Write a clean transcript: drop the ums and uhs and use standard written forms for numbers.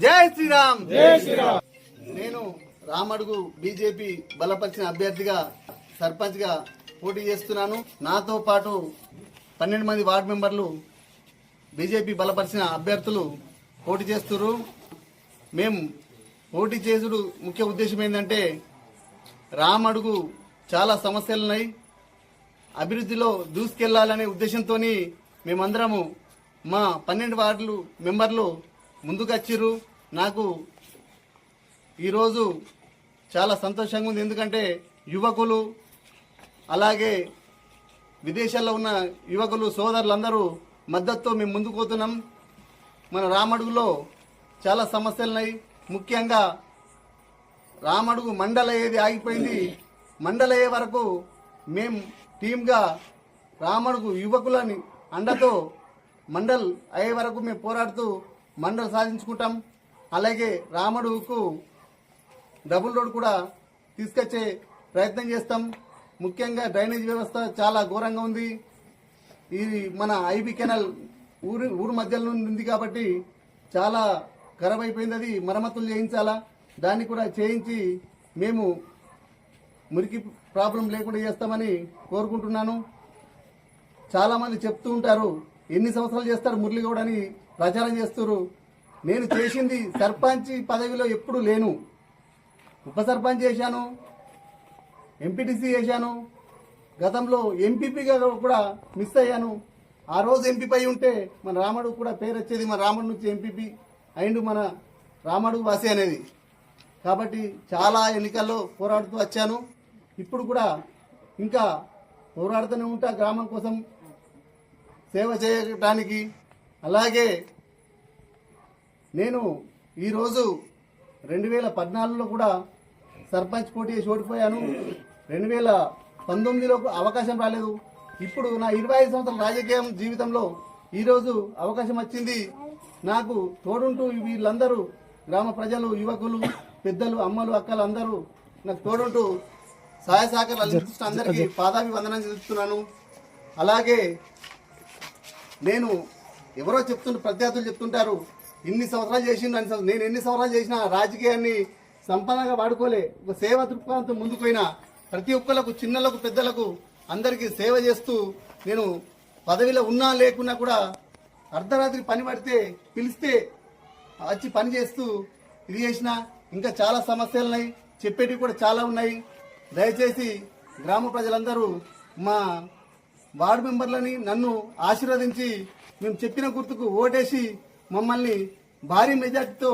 జై శ్రీరామ్. జై శ్రీరామ్. నేను రామడుగు బీజేపీ బలపరిచిన అభ్యర్థిగా సర్పంచ్ గా పోటీ చేస్తున్నాను. నాతో పాటు 12 మంది వార్డు మెంబర్లు బీజేపీ బలపరిచిన అభ్యర్థులు పోటీ చేస్తున్నారు. మేము పోటీ చేసుడు ముఖ్య ఉద్దేశం ఏంటంటే రామడుగు చాలా సమస్యలున్నాయి, అభివృద్ధిలో దూసుకెళ్లాలనే ఉద్దేశంతో మేమందరము మా 12 వార్డులు మెంబర్లు ముందుకొచ్చిర్రు. నాకు ఈరోజు చాలా సంతోషంగా ఉంది. ఎందుకంటే యువకులు అలాగే విదేశాల్లో ఉన్న యువకులు సోదరులందరూ మద్దతుతో మేము ముందుకు పోతున్నాం. మన రామడుగులో చాలా సమస్యలున్నాయి. ముఖ్యంగా రామడుగు మండల ఏది ఆగిపోయింది. మండల అయ్యే వరకు మేము టీమ్గా రామడుగు యువకులని అండతో మండల్ అయ్యే వరకు మేము పోరాడుతూ మండల్ సాధించుకుంటాం. అలాగే రామడుగుకు డబుల్ రోడ్ కూడా తీసుకొచ్చే ప్రయత్నం చేస్తాం. ముఖ్యంగా డ్రైనేజ్ వ్యవస్థ చాలా ఘోరంగా ఉంది. ఇది మన ఐబీ కెనాల్ ఊరు మధ్యలో ఉంది కాబట్టి చాలా ఖరాబ్ అయిపోయింది. అది మరమ్మతులు చేయించాలా, దాన్ని కూడా చేయించి మేము మురికి ప్రాబ్లం లేకుండా చేస్తామని కోరుకుంటున్నాను. చాలా మంది చెప్తూ ఉంటారు, ఎన్ని సంవత్సరాలు చేస్తారు మురళిగౌడ్ అని ప్రచారం చేస్తారు. నేను చేసింది సర్పంచ్ పదవిలో ఎప్పుడు లేను. ఉప సర్పంచ్ చేశాను, ఎంపీటీసీ చేశాను, గతంలో ఎంపీపీగా కూడా మిస్ అయ్యాను. ఆ రోజు ఎంపీ అయి ఉంటే మన రామడుగు కూడా పేరు వచ్చేది. మన రాముడు నుంచి ఎంపీపీ అయిండు మన రామడుగు వాసి అనేది. కాబట్టి చాలా ఎన్నికల్లో పోరాడుతూ వచ్చాను. ఇప్పుడు కూడా ఇంకా పోరాడుతూనే ఉంటా గ్రామం కోసం సేవ చేయడానికి. అలాగే నేను ఈరోజు 2014లో కూడా సర్పంచ్ పోటీ చేసి ఓడిపోయాను. 2019లో అవకాశం రాలేదు. ఇప్పుడు నా 25 సంవత్సరాల రాజకీయ జీవితంలో ఈరోజు అవకాశం వచ్చింది. నాకు తోడుంటూ వీళ్ళందరూ గ్రామ ప్రజలు, యువకులు, పెద్దలు, అమ్మలు, అక్కలు అందరూ నాకు తోడుంటూ సహాయ సహకారాలు అందిస్తున్న అందరికీ పాదాభివందనం చేస్తున్నాను. అలాగే నేను ఎవరో ప్రత్యర్థులు చెప్తుంటారు, ఇన్ని సంవత్సరాలు చేసిండు. నేను ఎన్ని సంవత్సరాలు చేసినా రాజకీయాన్ని సంపన్నగా వాడుకోలే. ఒక సేవ దృక్పథంతో ముందుకు పోయినా ప్రతి ఒక్కరికి, చిన్నలకు పెద్దలకు అందరికీ సేవ చేస్తూ నేను పదవిలో ఉన్నా లేకున్నా కూడా అర్ధరాత్రి పని పడితే పిలిస్తే వచ్చి పని చేస్తూ ఇది చేసిన. ఇంకా చాలా సమస్యలు ఉన్నాయి, చెప్పేటివి కూడా చాలా ఉన్నాయి. దయచేసి గ్రామ ప్రజలందరూ మా వార్డు మెంబర్లని నన్ను ఆశీర్వదించి మేము చెప్పిన గుర్తుకు ఓటేసి మమ్మల్ని భారీ మెజార్టీతో